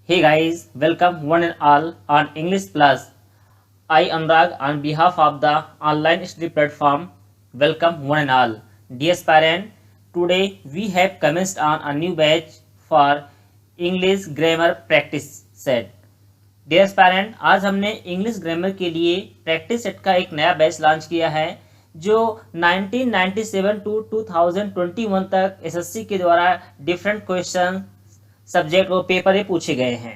Hey guys, welcome one and all on English Plus. I Anurag on behalf of the online study platform. Welcome one and all. Dear parent, today we have commenced on a new batch for English grammar practice set. Dear parent, आज हमने English grammar के लिए practice set का एक नया batch launch किया है जो 1997 टू 2021 तक एसएससी के द्वारा डिफरेंट क्वेश्चन सब्जेक्ट और पेपर में पूछे गए हैं।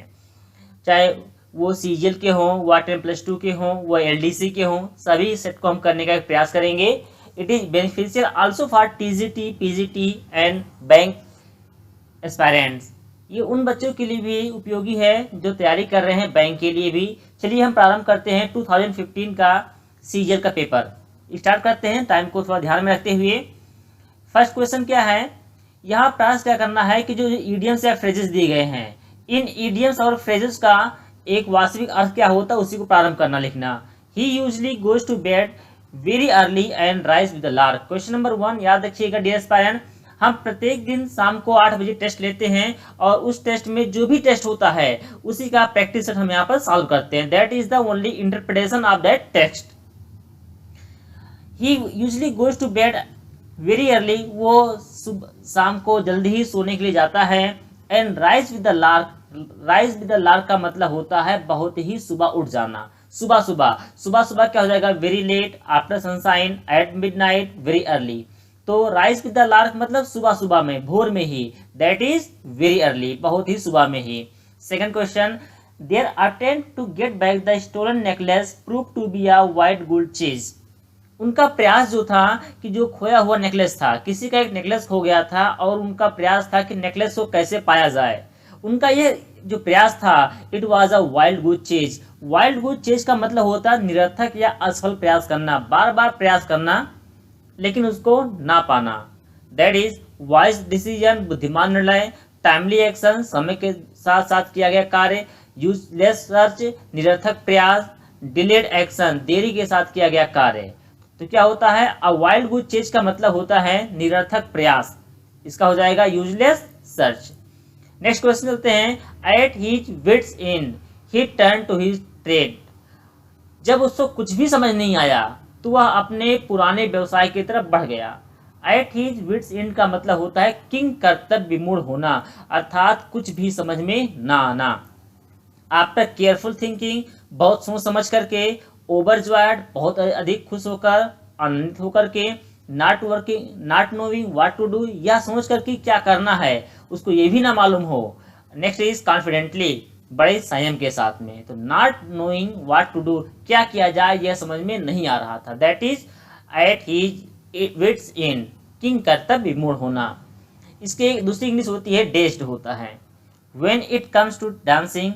चाहे वो सीजीएल के हों, वो 10+2 के हों, वो एलडीसी के हों, सभी सेट को हम करने का प्रयास करेंगे। It is beneficial also for TGT, PGT and bank aspirants. ये उन बच्चों के लिए भी उपयोगी है जो तैयारी कर रहे हैं बैंक के लिए भी। चलिए हम प्रारंभ करते हैं 2015 का सीजीएल का पेपर। स्टार्ट करते हैं, टाइम को थोड़ा ध्यान में रखते हुए। फर्स्ट क्वेश्चन क्या है, यहाँ प्रयास क्या करना है कि जो इडियम्स या फ्रेजेस दिए गए हैं, इन इडियम्स और फ्रेजेस का एक वास्तविक अर्थ क्या होता है उसी को प्रारंभ करना, लिखना। He usually goes to bed very early and rise with the lark. Question number 1 याद रखिएगा डियर एस्पायरेंट, हम प्रत्येक दिन शाम को 8 बजे टेस्ट लेते हैं और उस टेस्ट में जो भी टेस्ट होता है उसी का प्रैक्टिस सेट हम यहाँ पर सॉल्व करते हैं। That is the only interpretation of that text. He usually goes to bed very early, वो शाम को जल्दी ही सोने के लिए जाता है। And rise with the lark, rise with the lark का मतलब होता है बहुत ही सुबह उठ जाना। सुबह सुबह, सुबह सुबह क्या हो जाएगा, very late, after sunshine, at midnight, very early. तो राइज विद द लार्क मतलब सुबह सुबह में, भोर में ही, दैट इज वेरी अर्ली, बहुत ही सुबह में ही। Second question, there attempt to get back the stolen necklace prove to be a wild गोल्ड चीज। उनका प्रयास जो था कि जो खोया हुआ नेकलेस था, किसी का एक नेकलेस खो गया था और उनका प्रयास था कि नेकलेस को कैसे पाया जाए। उनका ये जो प्रयास था, it was a wild good chase. Wild good chase का मतलब होता है निरर्थक या असफल प्रयास करना, बार बार प्रयास करना लेकिन उसको ना पाना। दैट इज वाइज डिसीजन, बुद्धिमान निर्णय। टाइमली एक्शन, समय के साथ साथ किया गया कार्य। यूजलेस सर्च, निरर्थक प्रयास। डिलेड एक्शन, देरी के साथ किया गया कार्य। तो क्या होता है, अ वाइल्ड गुड चेज का मतलब होता है निरर्थक प्रयास, इसका हो जाएगा यूजलेस सर्च। नेक्स्ट क्वेश्चन चलते हैं, at his wits end he turn to his trade. जब उसको कुछ भी समझ नहीं आया तो वह अपने पुराने व्यवसाय की तरफ बढ़ गया। एट हिज विट्स एंड का मतलब होता है किंग कर्तव्य विमूढ़ होना, अर्थात कुछ भी समझ में ना आना। आफ्टर केयरफुल थिंकिंग, बहुत सोच समझ करके। ओवरजॉयड, बहुत अधिक खुश होकर, आनंदित होकर के। Not working, not knowing what to do, यह सोच कर कि क्या करना है उसको ये भी ना मालूम हो। नेक्स्ट इज कॉन्फिडेंटली, बड़े संयम के साथ में। तो not knowing what to do, क्या किया जाए यह समझ में नहीं आ रहा था। That is at his wits end, किंग कर्तव्य विमूढ़ होना। इसके दूसरी इंग्लिश होती है डेज्ड होता है। When it comes to dancing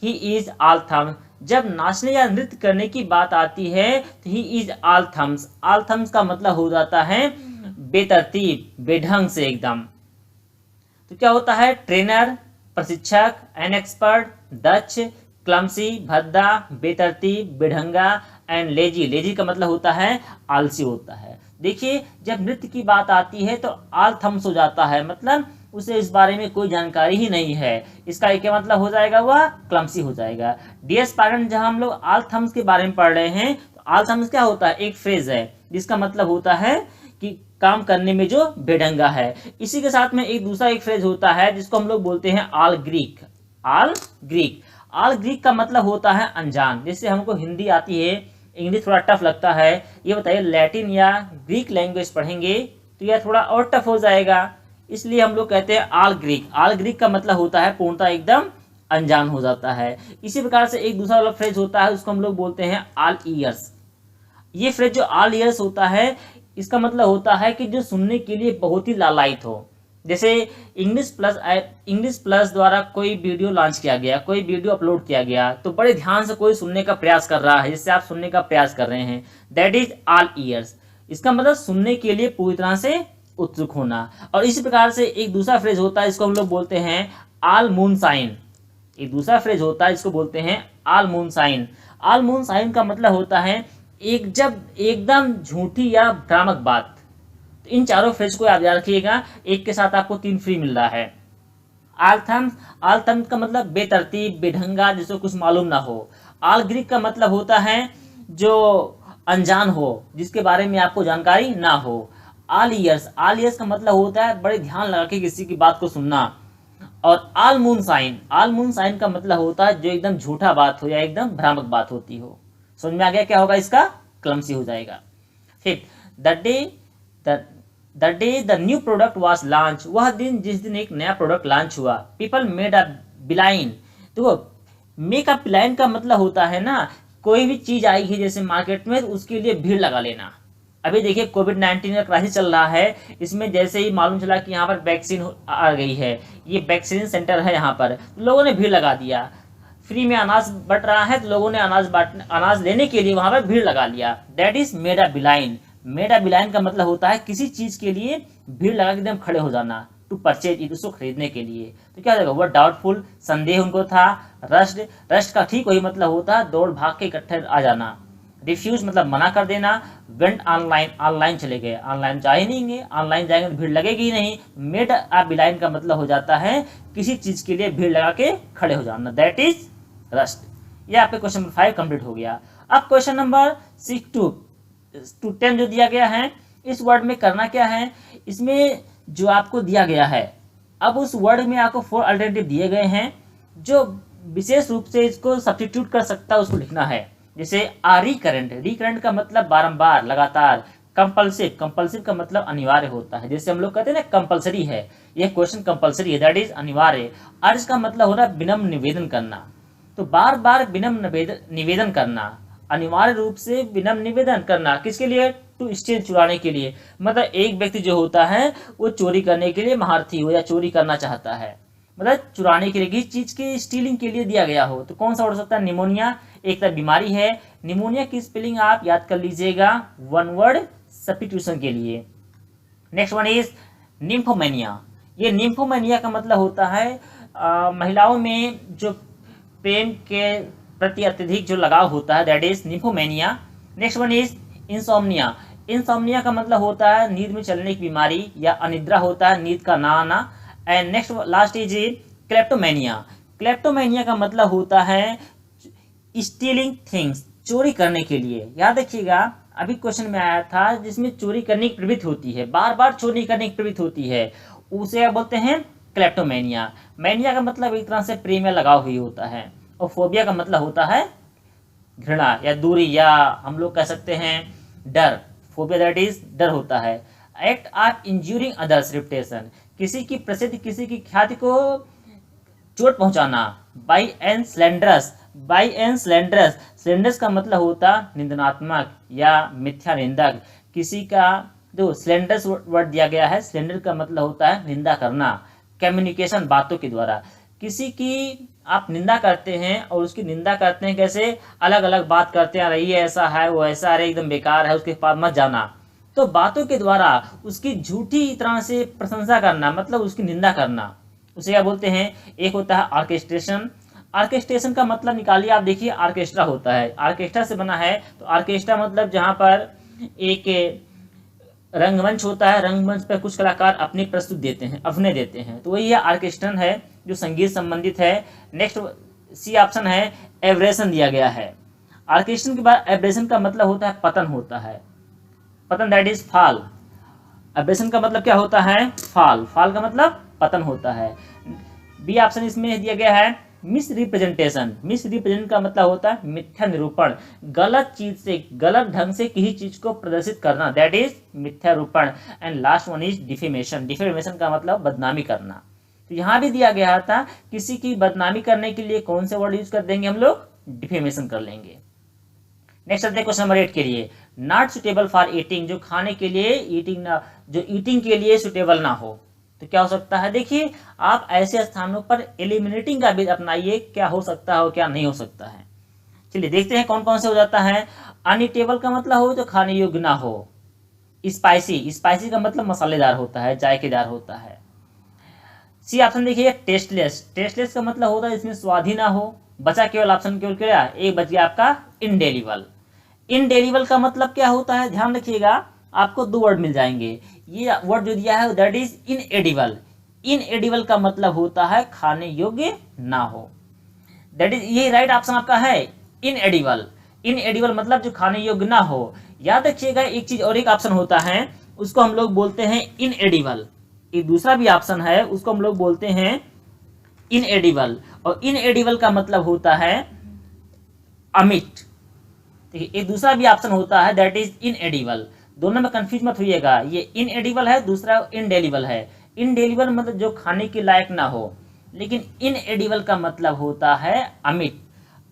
he is all thumbs. जब नाचने या नृत्य करने की बात आती है तो he is all thumbs. All thumbs का मतलब हो जाता है बेतरतीब, बेढंग से एकदम। तो क्या होता है, ट्रेनर, प्रशिक्षक, एन एक्सपर्ट, दक्ष, क्लमसी, भद्दा, बेतरतीब, बेढंगा, एंड लेजी। लेजी का मतलब होता है आलसी होता है। देखिए जब नृत्य की बात आती है तो ऑल थम्स हो जाता है, मतलब उसे इस बारे में कोई जानकारी ही नहीं है। इसका एक मतलब हो जाएगा, वह क्लमसी हो जाएगा। डियर पेरेंट, जहां हम लोग ऑल थम्स के बारे में पढ़ रहे हैं तो ऑल थम्स क्या होता है, एक फ्रेज है जिसका मतलब होता है कि काम करने में जो बेढंगा है। इसी के साथ में एक दूसरा एक फ्रेज होता है जिसको हम लोग बोलते हैं all Greek. All Greek, all Greek का मतलब होता है अनजान। जैसे हमको हिंदी आती है, इंग्लिश थोड़ा टफ लगता है, ये बताइए लैटिन या ग्रीक लैंग्वेज पढ़ेंगे तो यह थोड़ा और टफ हो जाएगा, इसलिए हम लोग कहते हैं ऑल ग्रीक। ऑल ग्रीक का मतलब होता है पूर्णतः एकदम अनजान हो जाता है। इसी प्रकार से एक दूसरा वाला फ्रेज होता है उसको हम लोग बोलते हैं ऑल ईयर्स। ये फ्रेज जो ऑल ईयर्स होता है इसका मतलब होता है कि जो सुनने के लिए बहुत ही लालायित हो। जैसे इंग्लिश प्लस द्वारा कोई वीडियो लॉन्च किया गया, कोई वीडियो अपलोड किया गया तो बड़े ध्यान से कोई सुनने का प्रयास कर रहा है, जिससे आप सुनने का प्रयास कर रहे हैं। That is all years. इसका मतलब सुनने के लिए पूरी तरह से उत्सुक होना। और इसी प्रकार से एक दूसरा फ्रेज होता है इसको हम लोग बोलते हैं ऑल मून साइन। एक दूसरा फ्रेज होता है इसको बोलते हैं all moonshine. All moonshine का मतलब होता है एक जब एकदम झूठी या भ्रामक बात। तो इन चारों फ्रेज को आप याद रखिएगा, एक के साथ आपको 3 फ्री मिल रहा है। आलथम का मतलब बेतरतीब, बेढंगा, जिसको कुछ मालूम ना हो। आल ग्रीक का मतलब होता है जो अनजान हो, जिसके बारे में आपको जानकारी ना हो। आल ईयर्स का मतलब होता है बड़े ध्यान लगा के किसी की बात को सुनना। और आल मून साइन का मतलब होता है जो एकदम झूठा बात हो या एकदम भ्रामक बात होती हो। समझ में आ गया क्या होगा इसका? क्लमसी हो जाएगा। फिर the day the new product was launch, वह दिन जिस दिन एक नया प्रोडक्ट लॉन्च हुआ। पीपल मेड अ बिलाइन, देखो मेक अ बिलाइन का मतलब होता है ना, कोई भी चीज आई है जैसे मार्केट में, तो उसके लिए भीड़ लगा लेना। अभी देखिए कोविड-19 का क्राइसिस चल रहा है, इसमें जैसे ही मालूम चला कि यहाँ पर वैक्सीन आ गई है, ये वैक्सीन सेंटर है यहाँ पर, लोगों ने भीड़ लगा दिया। फ्री में अनाज बट रहा है तो लोगों ने अनाज लेने के लिए वहां पर भीड़ लगा लिया। That is made a beeline. Made a beeline का मतलब होता है किसी चीज के लिए भीड़ लगा के एकदम खड़े हो जाना, टू परचेज इट, उसको खरीदने के लिए। तो क्या होगा? वह डाउटफुल, संदेह उनको था। रस्ट का ठीक वही मतलब होता है दौड़ भाग के इकट्ठे आ जाना। रिफ्यूज मतलब मना कर देना। वेंट ऑनलाइन चले गए, ऑनलाइन जा ही नहीं, ऑनलाइन जाएंगे तो भीड़ लगेगी ही नहीं। मेड अ बिलाइन का मतलब हो जाता है किसी चीज के लिए भीड़ लगा के खड़े हो जाना, दैट इज रस्ट। ये आपके क्वेश्चन नंबर 5 कंप्लीट हो गया। अब क्वेश्चन नंबर 6 टू 10 जो दिया गया है, इस वर्ड में करना क्या है? इसमें जो आपको दिया गया है, अब उस वर्ड में आपको 4 अल्टरनेटिव दिए गए हैं, जो विशेष रूप से इसको सब्स्टिट्यूट कर सकता है, उसको लिखना है। जैसे रिकरेंट का मतलब बारंबार, लगातार। कंपल्सिव का मतलब अनिवार्य होता है, जैसे हम लोग कहते हैं ना कंपल्सरी है, यह क्वेश्चन कंपल्सरी है, दैट इज अनिवार्य। अर्ज का मतलब होता है विनम्र निवेदन करना, तो बार बार विनम्र निवेदन करना, अनिवार्य रूप से विनम्र निवेदन करना, किसके लिए? टू स्टील, चुराने के लिए। मतलब एक व्यक्ति जो होता है वो चोरी करने के लिए महारथी हो या चोरी करना चाहता है, मतलब चुराने के लिए, किसी चीज की स्टीलिंग के लिए दिया गया हो। तो कौन सा वर्ड हो सकता है? निमोनिया। एक तरह बीमारी है। निमोनिया की स्पेलिंग आप याद कर लीजिएगा, वन वर्ड सब्स्टिट्यूशन के लिए। Next one is nymphomania. ये निम्फोमेनिया का मतलब होता है महिलाओं में जो प्रेम के प्रति अत्यधिक जो लगाव होता है, that is nymphomania. Next one is insomnia. Insomnia का मतलब होता है नींद में चलने की बीमारी या अनिद्रा होता है, नींद का ना आना। And next last is kleptomania. Kleptomania का मतलब होता है स्टीलिंग थिंग्स, चोरी करने के लिए। याद रखिएगा अभी क्वेश्चन में आया था जिसमें चोरी करने की प्रवृत्ति होती है, बार बार चोरी करने की प्रवृत्ति होती है, उसे क्या बोलते हैं? क्लेप्टोमेनिया। मैनिया का मतलब एक तरह से प्रेम या लगाव हुई होता है, और फोबिया का मतलब होता है घृणा या दूरी, या हम लोग कह सकते हैं डर। फोबिया दैट इज डर होता है। एक्ट ऑफ इंज्यूरिंग अदर्स रेपुटेशन, किसी की प्रसिद्धि, किसी की ख्याति को चोट पहुंचाना। बाई एन स्लैंडरस, स्लैंडरस का मतलब होता निंदनात्मक या मिथ्या निंदक। किसी का जो स्लैंडरस वर्ड दिया गया है, स्लैंडर का मतलब होता है निंदा करना। कम्युनिकेशन, बातों के द्वारा। किसी की आप निंदा करते हैं और उसकी निंदा करते हैं कैसे? अलग अलग बात करते हैं, अरे ये ऐसा है, वो ऐसा, अरे एकदम बेकार है, उसके पास मत जाना। तो बातों के द्वारा उसकी झूठी तरह से प्रशंसा करना, मतलब उसकी निंदा करना, उसे क्या बोलते हैं? एक होता है ऑर्केस्ट्रेशन। ऑर्केस्ट्रेशन का मतलब निकालिए आप, देखिए ऑर्केस्ट्रा होता है, ऑर्केस्ट्रा से बना है। तो ऑर्केस्ट्रा मतलब जहाँ पर एक रंगमंच होता है, रंगमंच पर कुछ कलाकार अपनी प्रस्तुत देते हैं, अभिनय देते हैं, तो वही ऑर्केस्ट्रन है जो संगीत संबंधित है। नेक्स्ट सी ऑप्शन है एब्रेशन दिया गया है। ऑर्केस्ट्रन के बाद एब्रेशन का मतलब होता है पतन होता है, पतन दैट इज फॉल। एब्रेशन का मतलब क्या होता है? फॉल का मतलब पतन होता है। बी ऑप्शन इसमें दिया गया है मिस रिप्रेजेंट का मतलब होता है मिथ्या निरूपण, गलत चीज से, गलत ढंग से किसी चीज को प्रदर्शित करना, दैट इज मिथ्यारूपण। And last one is defamation का मतलब बदनामी करना। तो यहाँ भी दिया गया था किसी की बदनामी करने के लिए कौन से वर्ड यूज कर देंगे हम लोग? डिफेमेशन कर लेंगे। नेक्स्ट आते हैं क्वेश्चन नंबर 8 के लिए। नॉट सुटेबल फॉर ईटिंग, जो खाने के लिए ईटिंग के लिए सुटेबल ना हो, तो क्या हो सकता है? देखिए आप ऐसे स्थानों पर एलिमिनेटिंग का भी अपनाइए, क्या हो सकता है और क्या नहीं हो सकता है। चलिए देखते हैं कौन कौन से हो जाता है। अनईटेबल का मतलब हो जो खाने योग्य ना हो। स्पाइसी का मतलब मसालेदार होता है, जायकेदार होता है। सी ऑप्शन देखिए टेस्टलेस का मतलब होता है इसमें स्वाद ही ना हो। बचा केवल ऑप्शन केवल क्या? एक बच गया आपका इनडेलिबल का मतलब क्या होता है? ध्यान रखिएगा आपको दो वर्ड मिल जाएंगे। ये वर्ड जो दिया है दैट इज इनएडिबल। इनएडिबल का मतलब होता है खाने योग्य ना हो। दैट इज, ये राइट ऑप्शन आपका है इनएडिबल। इनएडिबल मतलब जो खाने योग्य ना हो। याद रखिएगा एक चीज और, एक ऑप्शन होता है उसको हम लोग बोलते हैं इनएडिबल। एक दूसरा भी ऑप्शन है उसको हम लोग बोलते हैं इनएडिबल, और इनएडिबल का मतलब होता है अमिट। ठीक है, एक दूसरा भी ऑप्शन होता है दैट इज इनएडिबल। दोनों में कंफ्यूज मत होइएगा, ये इनएडिबल है, दूसरा इनडेलिबल है। इनडेलिबल मतलब जो खाने के लायक ना हो, लेकिन इनएडिबल का मतलब होता है अमिट।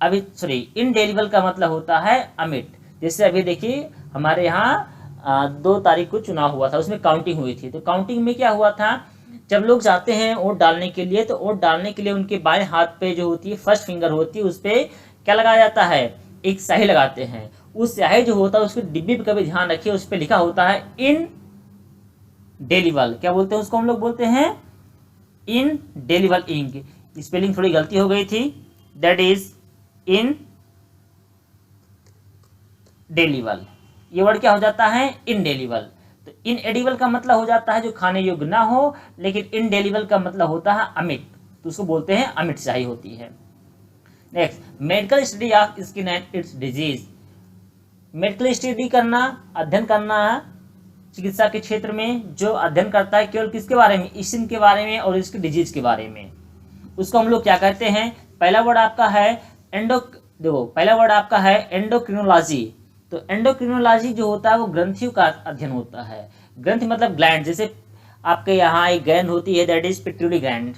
अभी सॉरी, इनडेलिबल का मतलब होता है अमिट। जैसे अभी देखिए हमारे यहाँ 2 तारीख को चुनाव हुआ था, उसमें काउंटिंग हुई थी। तो काउंटिंग में क्या हुआ था, जब लोग जाते हैं वोट डालने के लिए, तो वोट डालने के लिए उनके बाएं हाथ पे जो होती है फर्स्ट फिंगर होती है, उस पर क्या लगाया जाता है, एक स्याही लगाते हैं। उस स्याही जो होता है उसके डिब्बी पे कभी ध्यान रखिए, उस पर लिखा होता है इन डेलिबल। क्या बोलते हैं उसको, हम लोग बोलते हैं इन डेलिबल इंक। स्पेलिंग थोड़ी गलती हो गई थी, दैट इज इन डेलिबल। ये वर्ड क्या हो जाता है, इनडेलिबल। तो इनएडिबल का मतलब हो जाता है जो खाने योग्य ना हो, लेकिन इनडेलिबल का मतलब होता है अमिट, तो उसको बोलते हैं अमिट स्याही होती है। Next, medical study of skin and it's disease. Medical study करना, अध्ययन करना, चिकित्सा के क्षेत्र में जो अध्ययन करता है केवल किसके बारे में, स्किन के बारे में और इसकी डिजीज के बारे में, उसको हम लोग क्या कहते हैं। पहला वर्ड आपका है देखो पहला वर्ड आपका है एंडोक्रिनोलॉजी। तो एंडोक्रिनोलॉजी जो होता है वो ग्रंथियों का अध्ययन होता है। ग्रंथि मतलब ग्लैंड, जैसे आपके यहाँ एक ग्लैंड होती है दैट इज पिट्यूटरी ग्लैंड।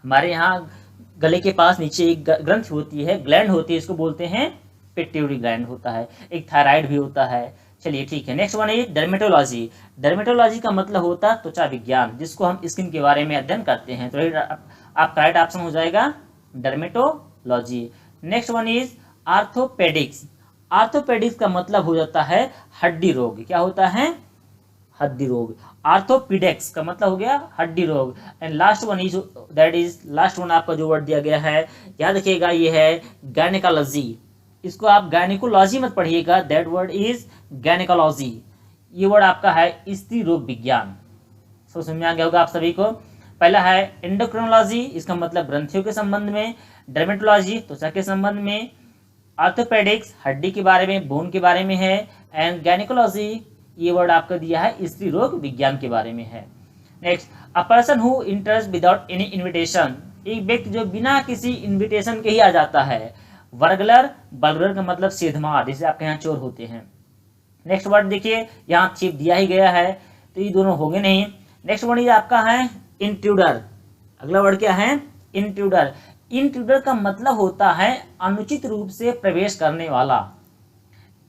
हमारे यहाँ गले के पास नीचे एक ग्रंथि होती है, ग्लैंड होती है, इसको बोलते हैं पिट्यूटरी ग्लैंड होता है। एक थायराइड भी होता है। चलिए ठीक है, नेक्स्ट वन है डर्मेटोलॉजी। डर्मेटोलॉजी का मतलब होता है त्वचा विज्ञान, जिसको हम स्किन के बारे में अध्ययन करते हैं। तो आपका राइट ऑप्शन हो जाएगा dermatology. Next one is orthopaedics. Orthopaedics का मतलब हो जाता है हड्डी रोग। क्या होता है, हड्डी रोग। आर्थोपीडेक्स का मतलब हो गया हड्डी रोग। And last one is that is, last one आपका जो वर्ड दिया गया है याद रखिएगा, ये है गायनेकोलॉजी। इसको आप गायनेकोलॉजी मत पढ़िएगा, दैट वर्ड इज गायनेकोलॉजी। ये वर्ड आपका है स्त्री रोग विज्ञान। समझ में आ गया होगा आप सभी को। पहला है एंडोक्रिनोलॉजी, इसका मतलब ग्रंथियों के संबंध में। डर्मेटोलॉजी त्वचा के संबंध में। आर्थोपेडिक्स हड्डी के बारे में, बोन के बारे में है। एंड गायनेकोलॉजी ये वर्ड आपका दिया है स्त्री रोग विज्ञान के बारे में है। Next, a person who इंटर्स without any invitation. एक व्यक्ति जो बिना किसी इन्विटेशन के ही आ जाता है। वर्गलर, बर्गलर का मतलब सेधमार, जिसे आपके यहाँ चोर होते हैं। नेक्स्ट वर्ड देखिए यहाँ छिप दिया ही गया है, तो ये दोनों होंगे नहीं। नेक्स्ट वर्ड ये आपका है इंट्रूडर। अगला वर्ड क्या है, इंट्रूडर। इंट्रूडर का मतलब होता है अनुचित रूप से प्रवेश करने वाला।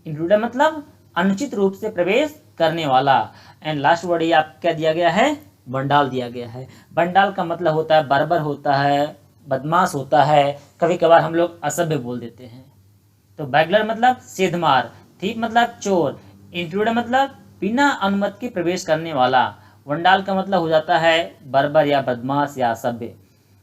इंट्रूडर मतलब अनुचित रूप से प्रवेश करने वाला। एंड लास्ट वर्ड ये आप क्या दिया गया है, बंडाल दिया गया है। बंडाल का मतलब होता है बर्बर होता है, बदमाश होता है, कभी कभार हम लोग असभ्य बोल देते हैं। तो बैगलर मतलब सेधमार, थीप मतलब चोर, इंट्रूडर मतलब बिना अनुमति के प्रवेश करने वाला, वंडाल का मतलब हो जाता है बर्बर या बदमाश या असभ्य।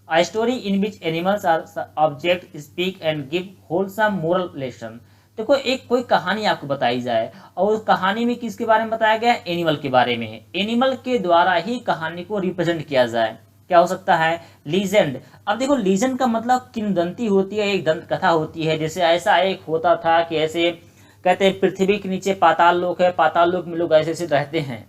A story in which animals are object speak and give wholesome moral lesson। देखो एक कोई कहानी आपको बताई जाए और उस कहानी में किसके बारे में बताया गया है, एनिमल के बारे में है। एनिमल के द्वारा ही कहानी को रिप्रेजेंट किया जाए, क्या हो सकता है, लीजेंड। अब देखो लीजेंड का मतलब किंवदंती होती है, एक दंत कथा होती है। जैसे ऐसा एक होता था कि ऐसे कहते हैं पृथ्वी के नीचे पाताल लोक है, पाताल लोक में लोग ऐसे ऐसे रहते हैं,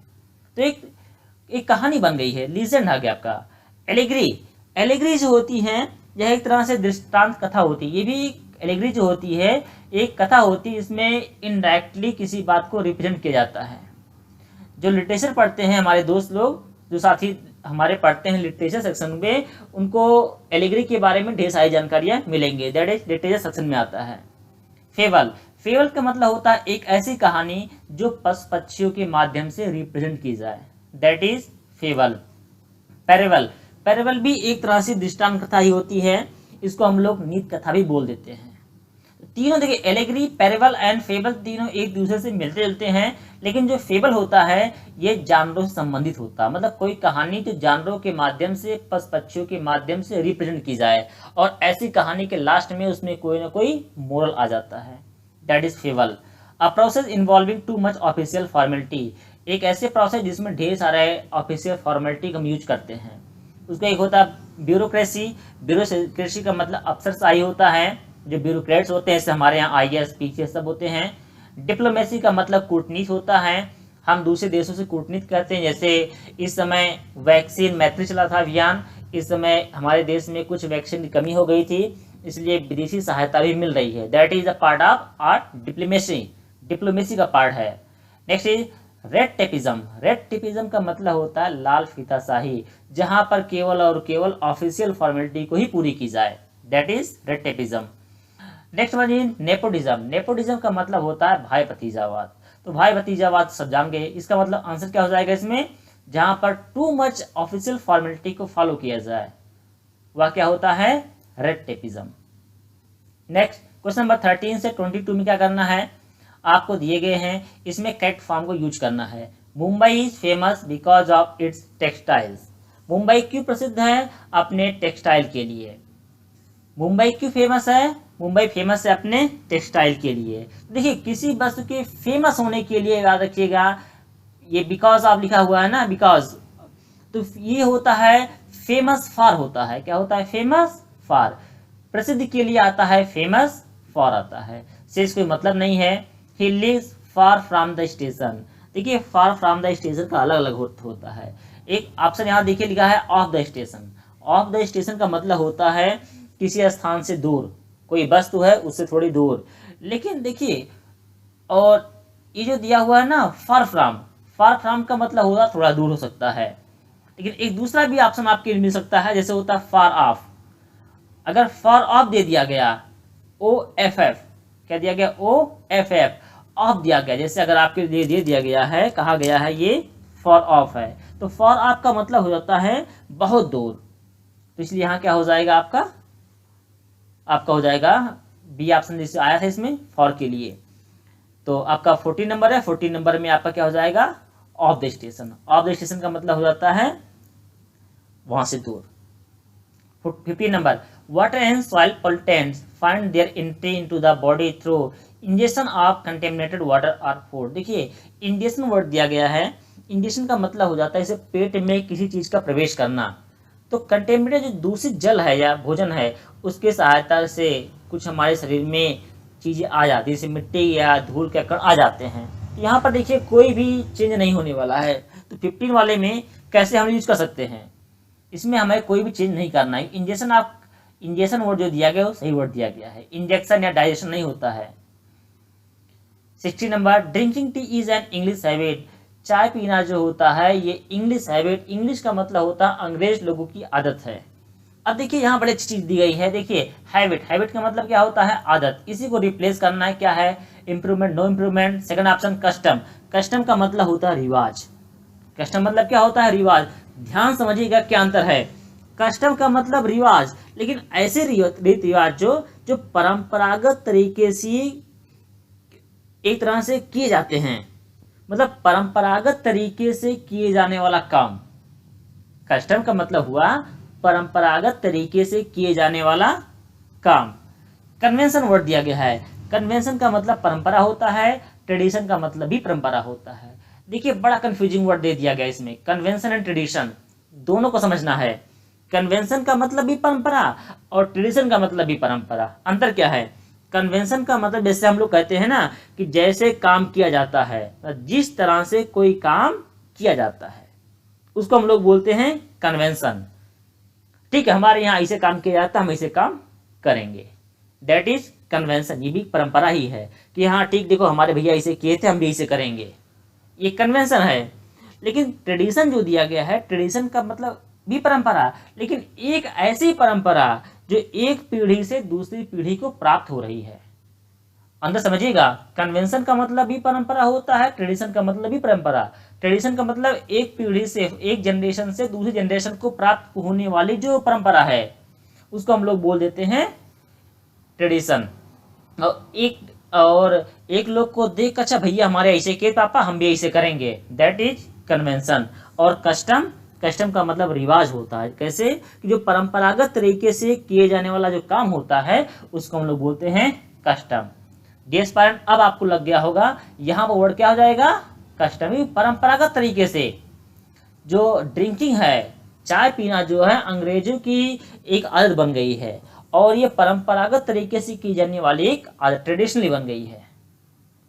तो एक कहानी बन गई है, लीजेंड आ गया आपका। एलिग्री, एलिग्री जो होती है यह एक तरह से दृष्टांत कथा होती है। ये भी एलिग्री जो होती है एक कथा होती है, इसमें इनडायरेक्टली किसी बात को रिप्रेजेंट किया जाता है। जो लिटरेचर पढ़ते हैं हमारे दोस्त लोग, जो साथी हमारे पढ़ते हैं लिटरेचर सेक्शन में, उनको एलिग्री के बारे में ढेर सारी जानकारियां मिलेंगे, दैट इज लिटरेचर सेक्शन में आता है। फेबल, फेबल का मतलब होता है एक ऐसी कहानी जो पशु पक्षियों के माध्यम से रिप्रेजेंट की जाए, that is fable. Parable, parable भी एक तरह से दृष्टांत कथा ही होती है, इसको हम लोग नीति कथा भी बोल देते हैं। तीनों देखिए एलेगरी, पैरेबल एंड फेबल तीनों एक दूसरे से मिलते जुलते हैं, लेकिन जो फेबल होता है ये जानवरों से संबंधित होता है। मतलब कोई कहानी जो जानवरों के माध्यम से, पशु पक्षियों के माध्यम से रिप्रेजेंट की जाए और ऐसी कहानी के लास्ट में उसमें कोई ना कोई मोरल आ जाता है, that is fable. A process involving too much official formality, एक ऐसे प्रोसेस जिसमें ढेर सारे ऑफिशियल फॉर्मेलिटी हम यूज करते हैं। उसका एक होता है ब्यूरोक्रेसी। ब्यूरोक्रेसी का मतलब अफसरशाही होता है, जो ब्यूरोक्रेट्स होते हैं, जैसे हमारे यहाँ IAS PCS सब होते हैं। डिप्लोमेसी का मतलब कूटनीति होता है, हम दूसरे देशों से कूटनीति करते हैं। जैसे इस समय वैक्सीन मैत्री चला था अभियान, इस समय हमारे देश में कुछ वैक्सीन की कमी हो गई थी, इसलिए विदेशी सहायता भी मिल रही है। That is a part of our diplomacy, diplomacy का पार्ट है। Next is red tapism. Red tapism का मतलब होता है लाल फीताशाही, जहां पर केवल और केवल ऑफिशियल फॉर्मेलिटी को ही पूरी की जाए, that is red tapism. Next one is nepotism. Nepotism का मतलब होता है भाई भतीजावाद। तो भाई भतीजावाद सब जान गए, इसका मतलब आंसर क्या हो जाएगा इसमें, जहां पर टू मच ऑफिशियल फॉर्मेलिटी को फॉलो किया जाए, वह क्या होता है, red tapism. Next question number 13 से 22 में क्या करना है, आपको दिए गए हैं, इसमें करेक्ट फॉर्म को यूज करना है। Mumbai is famous because of its textiles. Mumbai क्यों प्रसिद्ध है, अपने टेक्सटाइल के लिए। मुंबई क्यों फेमस है, मुंबई फेमस है अपने टेक्सटाइल के लिए। देखिए किसी वस्तु के फेमस होने के लिए याद रखिएगा, ये बिकॉज ऑफ लिखा हुआ है ना, बिकॉज, तो ये होता है फेमस फॉर होता है, क्या होता है, फेमस फॉर। प्रसिद्ध के लिए आता है, फेमस फॉर आता है, से कोई मतलब नहीं है। He lives far from the station. देखिए फार फ्रॉम द स्टेशन का अलग अलग होता है। एक ऑप्शन यहाँ देखिए लिखा है of the station. Of the station का मतलब होता है किसी स्थान से दूर, कोई वस्तु है उससे थोड़ी दूर। लेकिन देखिए, और ये जो दिया हुआ है ना फार फ्रॉम का मतलब होगा थोड़ा दूर हो सकता है। लेकिन एक दूसरा भी ऑप्शन आपके मिल सकता है, जैसे होता है फार ऑफ। अगर फार ऑफ दे दिया गया, OFF, क्या दिया गया, OFF, ऑफ दिया गया, जैसे अगर आपके लिए दे दिया गया है, कहा गया है ये फॉर ऑफ है, तो फॉर ऑफ का मतलब हो जाता है बहुत दूर। तो इसलिए यहाँ क्या हो जाएगा, आपका हो जाएगा बी ऑप्शन जैसे आया था इसमें फॉर के लिए। तो आपका 14 नंबर है, 14 नंबर में आपका क्या हो जाएगा, of the station. Of the station का मतलब हो जाता है वहां से दूर। 15 number, water and soil pollutants find there entry into the body through injection of contaminated water और फूड। देखिए इंजेक्शन वर्ड दिया गया है, इंजेक्शन का मतलब हो जाता है इसे पेट में किसी चीज का प्रवेश करना। तो कंटेमिनेटेड जो दूषित जल है या भोजन है, उसके सहायता से कुछ हमारे शरीर में चीजें आ जाती है, जैसे मिट्टी या धूल के कण आ जाते हैं। यहाँ पर देखिए कोई भी चेंज नहीं होने वाला है, तो 15 वाले में कैसे हम यूज कर सकते हैं, इसमें हमें कोई भी चेंज नहीं करना है। इंजेक्शन वर्ड जो दिया गया है वो सही वर्ड दिया गया है, इंजेक्शन या डाइजेशन नहीं होता है। 60 number, drinking tea is an English habit. चाय पीना जो होता है ये इंग्लिश हैबिट, इंग्लिश का मतलब होता है अंग्रेज लोगों की आदत है। अब देखिए यहाँ बड़ी अच्छी चीज दी गई है, देखिए हैबिट, हैबिट का मतलब क्या होता है, आदत। इसी को रिप्लेस करना है, क्या है, improvement, no improvement. Second option custom, custom का मतलब होता है रिवाज। कस्टम मतलब क्या होता है, रिवाज। ध्यान समझिएगा क्या अंतर है, कस्टम का मतलब रिवाज, लेकिन ऐसे रीति रिवाज जो परंपरागत तरीके से एक तरह से किए जाते हैं, मतलब परंपरागत तरीके से किए जाने वाला काम। कस्टम का मतलब हुआ परंपरागत तरीके से किए जाने वाला काम। कन्वेंशन वर्ड दिया गया है, कन्वेंशन का मतलब परंपरा होता है, ट्रेडिशन का मतलब भी परंपरा होता है। देखिए बड़ा कंफ्यूजिंग वर्ड दे दिया गया इसमें, कन्वेंशन एंड ट्रेडिशन दोनों को समझना है। कन्वेंशन का मतलब भी परंपरा और ट्रेडिशन का मतलब भी परंपरा। अंतर क्या है, कन्वेंशन का मतलब जैसे हम लोग कहते हैं ना कि जैसे काम किया जाता है, जिस तरह से कोई काम किया जाता है उसको हम लोग बोलते हैं कन्वेंशन। ठीक है, हमारे यहाँ ऐसे काम किया जाता है, हम ऐसे काम करेंगे, दैट इज कन्वेंशन। ये भी परंपरा ही है कि हाँ ठीक, देखो हमारे भैया ऐसे किए थे, हम भी ऐसे करेंगे, ये कन्वेंशन है। लेकिन ट्रेडिशन जो दिया गया है, ट्रेडिशन का मतलब भी परंपरा, लेकिन एक ऐसी परंपरा जो एक पीढ़ी से दूसरी पीढ़ी को प्राप्त हो रही है। अंदर समझिएगा, कन्वेंशन का मतलब भी परंपरा होता है, ट्रेडिशन का मतलब भी परंपरा। ट्रेडिशन का मतलब एक पीढ़ी से, एक जनरेशन से दूसरी जनरेशन को प्राप्त होने वाली जो परंपरा है उसको हम लोग बोल देते हैं ट्रेडिशन। और एक लोग को देख, अच्छा भैया हमारे ऐसे किए पापा, हम भी ऐसे करेंगे, दैट इज कन्वेंशन। और कस्टम, कस्टम का मतलब रिवाज होता है, कैसे कि जो परंपरागत तरीके से किए जाने वाला जो काम होता है उसको हम लोग बोलते हैं कस्टम। डियर स्टूडेंट, अब आपको लग गया होगा यहाँ पर वर्ड क्या हो जाएगा, कस्टम। परंपरागत तरीके से जो ड्रिंकिंग है, चाय पीना जो है अंग्रेजों की एक आदत बन गई है और ये परंपरागत तरीके से की जाने वाली एक आदत ट्रेडिशनली बन गई है।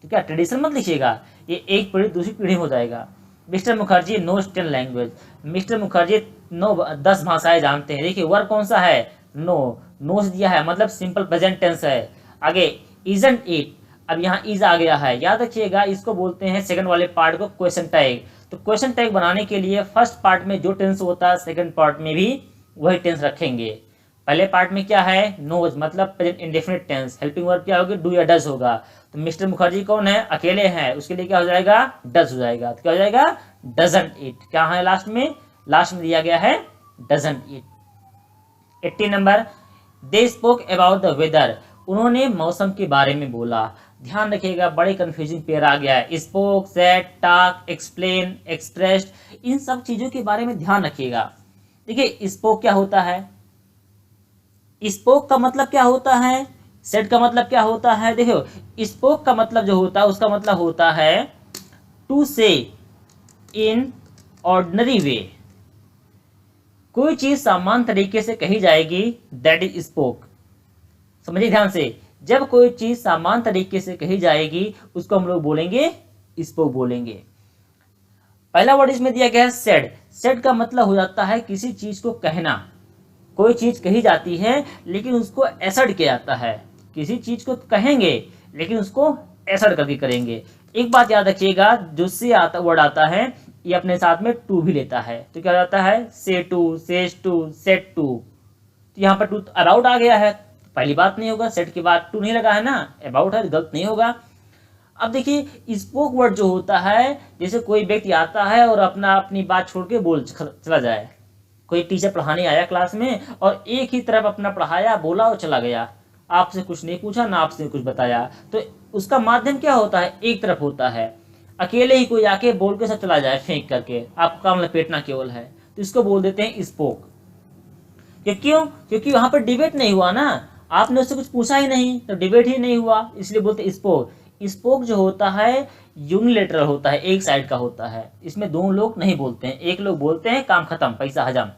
ठीक है, ट्रेडिशन मत लिखिएगा, ये एक पीढ़ी दूसरी पीढ़ी हो जाएगा। Mister Mukherjee knows 10 language, mister Mukherjee 10 भाषाएं जानते हैं। देखिए वर्ब कौन सा है, नोज दिया है मतलब सिंपल प्रेजेंट टेंस है। आगे इजंट इट, अब यहाँ इज आ गया है, याद रखिएगा इसको बोलते हैं सेकंड वाले पार्ट को क्वेश्चन टैग। तो क्वेश्चन टैग बनाने के लिए फर्स्ट पार्ट में जो टेंस होता है सेकंड पार्ट में भी वही टेंस रखेंगे। पहले पार्ट में क्या है, नोज मतलब present indefinite tense, helping verb क्या होगी, डू या डज होगा। तो मिस्टर मुखर्जी कौन है, अकेले हैं, उसके लिए क्या हो जाएगा, डज हो जाएगा। तो क्या हो जाएगा, डजंट इट, क्या है लास्ट में दिया गया है doesn't it. 80 number, they spoke about the weather, उन्होंने मौसम के बारे में बोला। ध्यान रखिएगा बड़े कंफ्यूजिंग पेयर आ गया है, spoke, said, talk, explain, expressed, इन सब चीजों के बारे में ध्यान रखिएगा। देखिए स्पोक क्या होता है, स्पोक का मतलब क्या होता है, सेड का मतलब क्या होता है। देखो स्पोक का मतलब जो होता है उसका मतलब होता है टू से इन ऑर्डिनरी वे, कोई चीज सामान्य तरीके से कही जाएगी, दैट इज स्पोक। समझिए ध्यान से, जब कोई चीज सामान्य तरीके से कही जाएगी उसको हम लोग बोलेंगे स्पोक बोलेंगे। पहला वर्ड इसमें दिया गया है सेड, सेड का मतलब हो जाता है किसी चीज को कहना, कोई चीज कही जाती है लेकिन उसको एसर्ट किया जाता है, किसी चीज को कहेंगे लेकिन उसको एसर्ट करके करेंगे। एक बात याद रखिएगा, जो से आता वर्ड आता है ये अपने साथ में टू भी लेता है, तो क्या जाता है, say to, says to, said to. तो यहाँ पर टू अबाउट आ गया है, पहली बात नहीं होगा, सेट के बाद टू नहीं लगा है ना, अबाउट है, गलत नहीं होगा। अब देखिए स्पोक वर्ड जो होता है, जैसे कोई व्यक्ति आता है और अपनी बात छोड़ के बोल चला जाए, कोई टीचर पढ़ाने आया क्लास में और एक ही तरफ अपना पढ़ाया, बोला और चला गया, आपसे कुछ नहीं पूछा ना आपसे कुछ बताया, तो उसका माध्यम क्या होता है, एक तरफ होता है। अकेले ही कोई आके बोल के सब चला जाए फेंक करके, आपका काम लपेटना केवल है, तो इसको बोल देते हैं स्पोक। क्यों, क्योंकि वहां पर डिबेट नहीं हुआ ना, आपने उससे कुछ पूछा ही नहीं तो डिबेट ही नहीं हुआ, इसलिए बोलते स्पोक। स्पोक जो होता है यूनिलेटरल होता है, एक साइड का होता है, इसमें दो लोग नहीं बोलते हैं, एक लोग बोलते हैं, काम खत्म, पैसा हजम।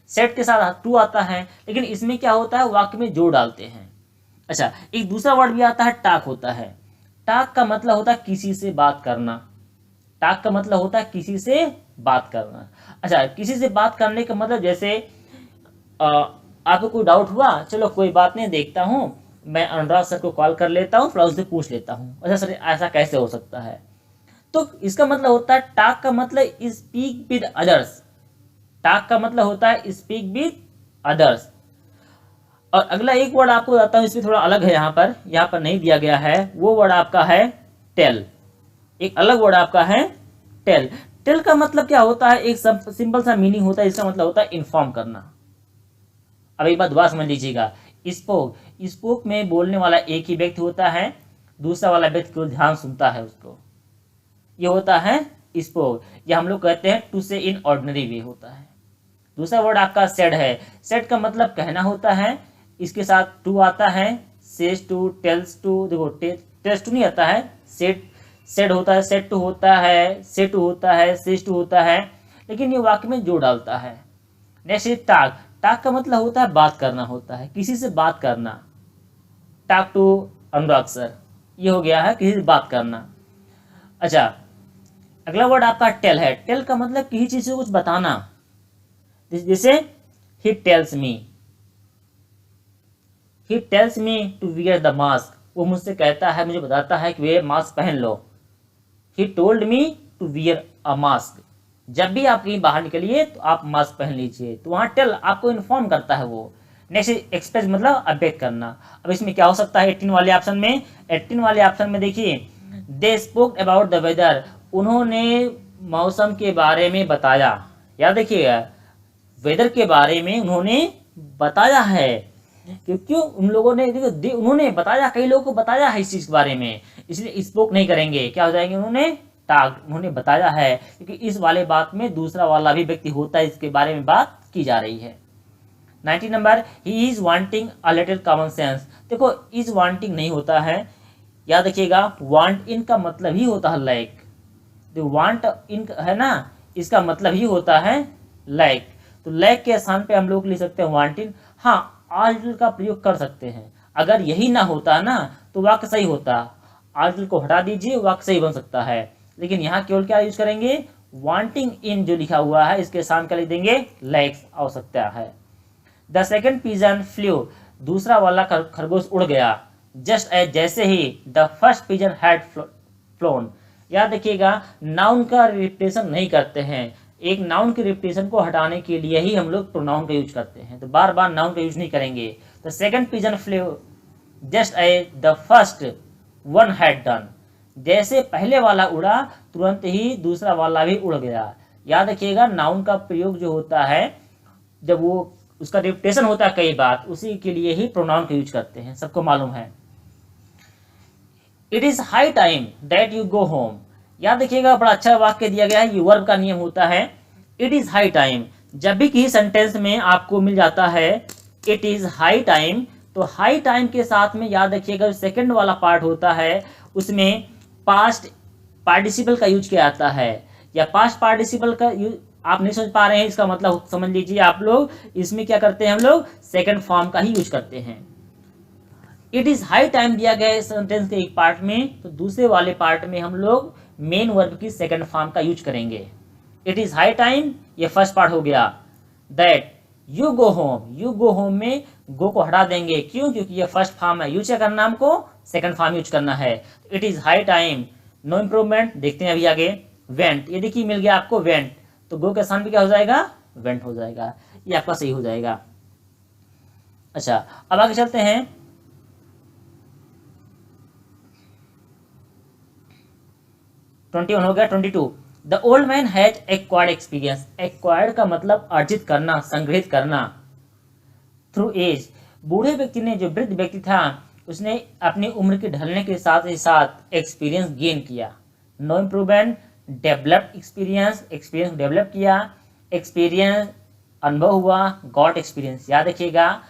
सेट के साथ टू आता है, लेकिन इसमें क्या होता है, वाक्य में जोड़ डालते हैं। अच्छा, एक दूसरा वर्ड भी आता है, टाक होता है। टाक का मतलब होता है किसी से बात करना, टाक का मतलब होता है किसी से बात करना। अच्छा, किसी से बात करने का मतलब जैसे आपको कोई डाउट हुआ, चलो कोई बात नहीं, देखता हूँ मैं अनुराग सर को कॉल कर लेता हूँ, थोड़ा उससे पूछ लेता हूँ, अच्छा सर ऐसा कैसे हो सकता है। तो इसका मतलब होता है, टाक का मतलब स्पीक विद अदर्स, टाक का मतलब होता है स्पीक विद अदर्स। और अगला एक वर्ड आपको बताता हूँ, इसमें थोड़ा अलग है, यहाँ पर नहीं दिया गया है, वो वर्ड आपका है टेल। एक अलग वर्ड आपका है टेल। टेल का मतलब क्या होता है, एक सिंपल सा मीनिंग होता है, इसका मतलब होता है इन्फॉर्म करना। अब एक बात दोबारा समझ लीजिएगा, स्पोक, स्पोक में बोलने वाला एक ही व्यक्ति होता है, दूसरा वाला व्यक्ति को ध्यान सुनता है उसको, ये होता है स्पोक। या हम लोग कहते हैं टू से इन ऑर्डिनरी वे होता है। दूसरा वर्ड आपका सेड है, सेड का मतलब कहना होता है, इसके साथ टू आता है, सेज टू, टेल्स टू, देखो टेल्स टू नहीं आता है, सेड होता है, सेड टू होता है, से टू होता है, सेज टू होता है, लेकिन ये वाक्य में जोड़ डालता है। नेक्स्ट टाक, टाक का मतलब होता है बात करना होता है, किसी से बात करना, टाक टू अनुराग सर, ये हो गया है किसी से बात करना। अच्छा, अगला वर्ड आपका टेल है, टेल का मतलब किसी चीज से कुछ बताना, जैसे he tells me to wear the mask, वो मुझसे कहता है, मुझे बताता है कि वे मास्क पहन लो। He told me to wear a mask, जब भी आप कहीं बाहर निकलिए तो आप मास्क पहन लीजिए, तो वहां टेल आपको इन्फॉर्म करता है वो। नेक्स्ट एक्सप्रेस मतलब अपडेट करना। अब इसमें क्या हो सकता है 18 वाले ऑप्शन में, 18 वाले ऑप्शन में देखिए, they spoke about the weather, उन्होंने मौसम के बारे में बताया, याद देखिएगा वेदर के बारे में उन्होंने बताया है, क्योंकि उन लोगों ने देखो उन्होंने बताया, कई लोगों को बताया है इस चीज के बारे में, इसलिए स्पोक नहीं करेंगे, क्या हो जाएंगे, उन्होंने बताया है, क्योंकि इस वाले बात में दूसरा वाला भी व्यक्ति होता है, इसके बारे में बात की जा रही है। 90 number, he is wanting a little common sense, देखो इज वांटिंग नहीं होता है, याद रखिएगा वांट इन का मतलब ही होता है लाइक, जो वांट इन है ना, इसका मतलब ही होता है लाइक। तो लैक के स्थान पे हम लोग लिख सकते हैं वांटेड। हाँ, आर्टिकल का प्रयोग कर सकते हैं, अगर यही ना होता ना तो वाक्य सही होता। आर्टिकल को हटा दीजिए, वाक्य सही बन सकता है, लेकिन यहाँ केवल क्या यूज करेंगे, वांटिंग इन जो लिखा हुआ है इसके सामने क्या लिख देंगे, लैक्स आवश्यकता है। द सेकेंड पिजन फ्लू, दूसरा वाला खरगोश उड़ गया। जस्ट एज, जैसे ही the first pigeon had flown. याद रखिएगा, नाउन का रिपीटेशन नहीं करते हैं, एक नाउन के रिपीटेशन को हटाने के लिए ही हम लोग प्रोनाउन का यूज करते हैं, तो बार बार नाउन का यूज नहीं करेंगे। The second pigeon flew just as the first one had done. जैसे पहले वाला उड़ा, तुरंत ही दूसरा वाला भी उड़ गया। याद रखिएगा, नाउन का प्रयोग जो होता है जब वो उसका रिपीटेशन होता है कई बार, उसी के लिए ही प्रोनाउन का यूज करते हैं, सबको मालूम है। It is high time that you go home. याद रखिएगा, बड़ा अच्छा वाक्य दिया गया है, ये वर्ब का नियम होता है। इट इज हाई टाइम, जब भी किसी सेंटेंस में आपको मिल जाता है इट इज हाई टाइम, तो हाई टाइम के साथ में याद रखिएगा जो सेकंड वाला पार्ट होता है उसमें पास्ट पार्टिसिपल का यूज किया जाता है, या पास्ट पार्टिसिपल का यूज आप नहीं समझ पा रहे हैं, इसका मतलब समझ लीजिए आप लोग, इसमें क्या करते हैं हम लोग, सेकंड फॉर्म का ही यूज करते हैं। इट इज हाई टाइम दिया गया है सेंटेंस के एक पार्ट में, तो दूसरे वाले पार्ट में हम लोग मेन वर्ब की सेकंड फॉर्म का यूज करेंगे। इट इज हाई टाइम, ये फर्स्ट पार्ट हो गया। That you go home, you go home में गो को हटा देंगे, क्यों, क्योंकि ये फर्स्ट फॉर्म है, यूज क्या करना हमको, सेकंड फॉर्म यूज करना है। It is high time, no improvement, देखते हैं अभी आगे। वेंट, ये देखिए मिल गया आपको वेंट, तो गो के स्थान पे क्या हो जाएगा, वेंट हो जाएगा, ये आपका सही हो जाएगा। अच्छा, अब आगे चलते हैं। ट्वेंटी वन हो गया। 22, the old man has acquired experience. Acquired का मतलब अर्जित करना, संग्रहित करना। थ्रू एज, बूढ़े व्यक्ति ने, जो वृद्ध व्यक्ति था, उसने अपनी उम्र के ढलने के साथ ही साथ एक्सपीरियंस गेन किया। No improvement, developed experience, experience develop किया। एक्सपीरियंस अनुभव हुआ, गॉट एक्सपीरियंस। याद रखिएगा,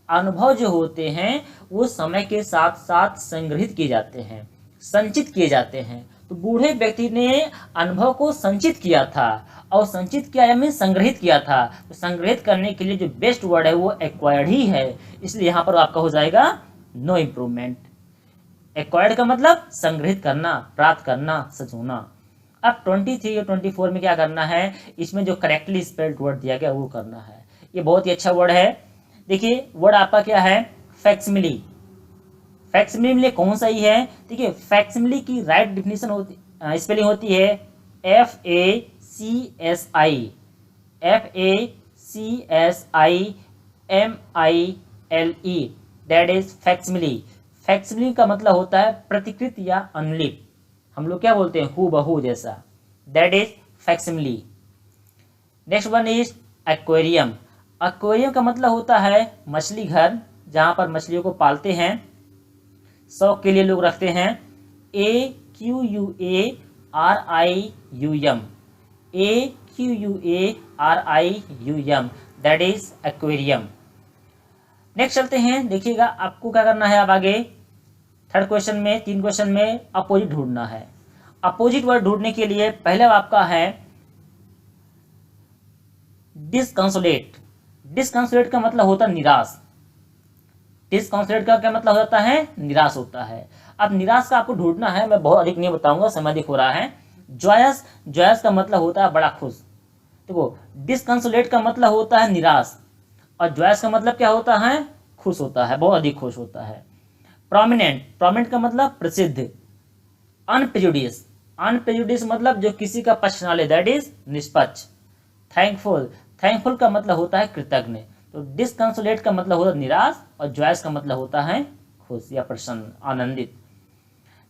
अनुभव जो होते हैं वो समय के साथ साथ संग्रहित किए जाते हैं, संचित किए जाते हैं। तो बूढ़े व्यक्ति ने अनुभव को संचित किया था, और संचित किया यानी संग्रहित किया था, तो संग्रहित करने के लिए जो बेस्ट वर्ड है वो एक्वायर्ड ही है, इसलिए यहाँ पर आपका हो जाएगा नो इम्प्रूवमेंट। एक्वायर्ड का मतलब संग्रहित करना, प्राप्त करना, सजोना। अब 23 और 24 में क्या करना है, इसमें जो करेक्टली स्पेल्ड वर्ड दिया गया वो करना है। ये बहुत ही अच्छा वर्ड है। देखिए वर्ड आपका क्या है, फैक्सिमिली। फैक्सिमिली में कौन सा ही है, देखिए फैक्सिमिली की राइट डिफिनेशन होती, स्पेलिंग होती है FACSI, FACSIMILE, दैट इज फैक्सिमिली। फैक्सिमिली का मतलब होता है प्रतिकृत या अनुलिप, हम लोग क्या बोलते हैं, हूबहू जैसा, that is facsimile. Next one is aquarium. Aquarium का मतलब होता है मछली घर, जहाँ पर मछलियों को पालते हैं, शौक के लिए लोग रखते हैं। AQUARIUM, AQUARIUM, that is aquarium. Next चलते हैं, देखिएगा आपको क्या करना है अब आगे। थर्ड क्वेश्चन में, 3 क्वेश्चन में अपोजिट ढूंढना है। अपोजिट वर्ड ढूंढने के लिए पहले आपका है डिसकंसोलेट। डिसकंसोलेट का मतलब होता है निराश। डिसकंसोलेट का क्या मतलब होता है, निराश होता है। अब निराश का आपको ढूंढना है, मैं बहुत अधिक नहीं बताऊंगा, समय अधिक हो रहा है। जॉयस, जॉयस का मतलब होता है बड़ा खुश। देखो डिसकंसोलेट का मतलब होता है निराश, और जॉयस का मतलब क्या होता है, खुश होता है, बहुत अधिक खुश होता है। प्रोमिनेंट, प्रोमिनेंट का मतलब प्रसिद्ध। अनप्रेजुडिस, अनप्रेजुडिस मतलब जो किसी का पक्ष ना ले, दैट इज निष्पक्ष। थैंकफुल, थैंकफुल का मतलब होता है कृतज्ञ। तो डिसकंसोलेट का मतलब होता है निराश, और जॉयस का मतलब होता है खुश या प्रसन्न, आनंदित।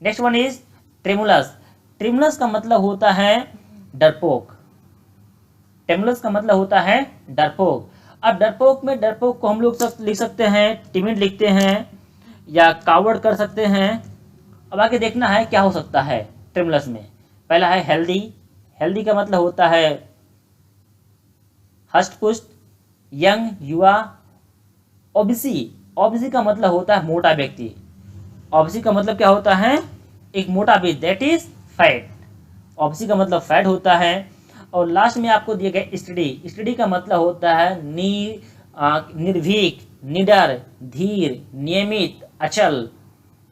Next one is tremulous. Tremulous का मतलब होता है डरपोक। ट्रेमुलस का मतलब होता है डरपोक। अब डरपोक में, डरपोक को हम लोग सब लिख सकते हैं, टिमिड लिखते हैं, या कावर्ड कर सकते हैं। अब आगे देखना है क्या हो सकता है ट्रेमुलस में। पहला है हेल्दी। हेल्दी का मतलब होता है हष्ट-पुष्ट, यंग, युवा। ओबीसी, ओबीसी का मतलब होता है मोटा व्यक्ति। ओबीसी का मतलब क्या होता है, एक मोटा व्यक्ति, दैट इज फैट। ओबीसी का मतलब फैट होता है। और लास्ट में आपको दिया गया स्टडी। स्टडी का मतलब होता है निर्भीक, निडर, धीर, नियमित, अचल,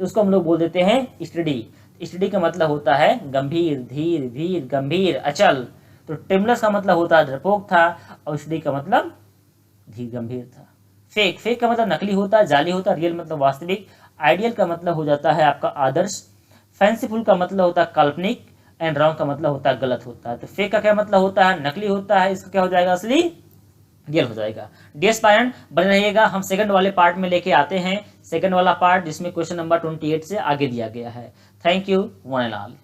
तो उसको हम लोग बोल देते हैं स्टडी। स्टडी का मतलब होता है गंभीर, धीर, भीर, गंभीर, अचल। तो टिमलेस का मतलब होता है डरपोक था, और स्टडी का मतलब धीर, गंभीर था। फेक, फेक का मतलब नकली होता है, जाली होता है। रियल मतलब वास्तविक। आइडियल का मतलब हो जाता है आपका आदर्श। फैंसीफुल का मतलब होता है काल्पनिक। एंड रॉन्ग का मतलब होता है गलत होता है। तो फेक का क्या मतलब होता है, नकली होता है, इसका क्या हो जाएगा, असली रियल हो जाएगा। डियर एस्पायरेंट बने रहिएगा, हम सेकंड वाले पार्ट में लेके आते हैं। सेकंड वाला पार्ट जिसमें क्वेश्चन नंबर 28 से आगे दिया गया है। Thank you one and all.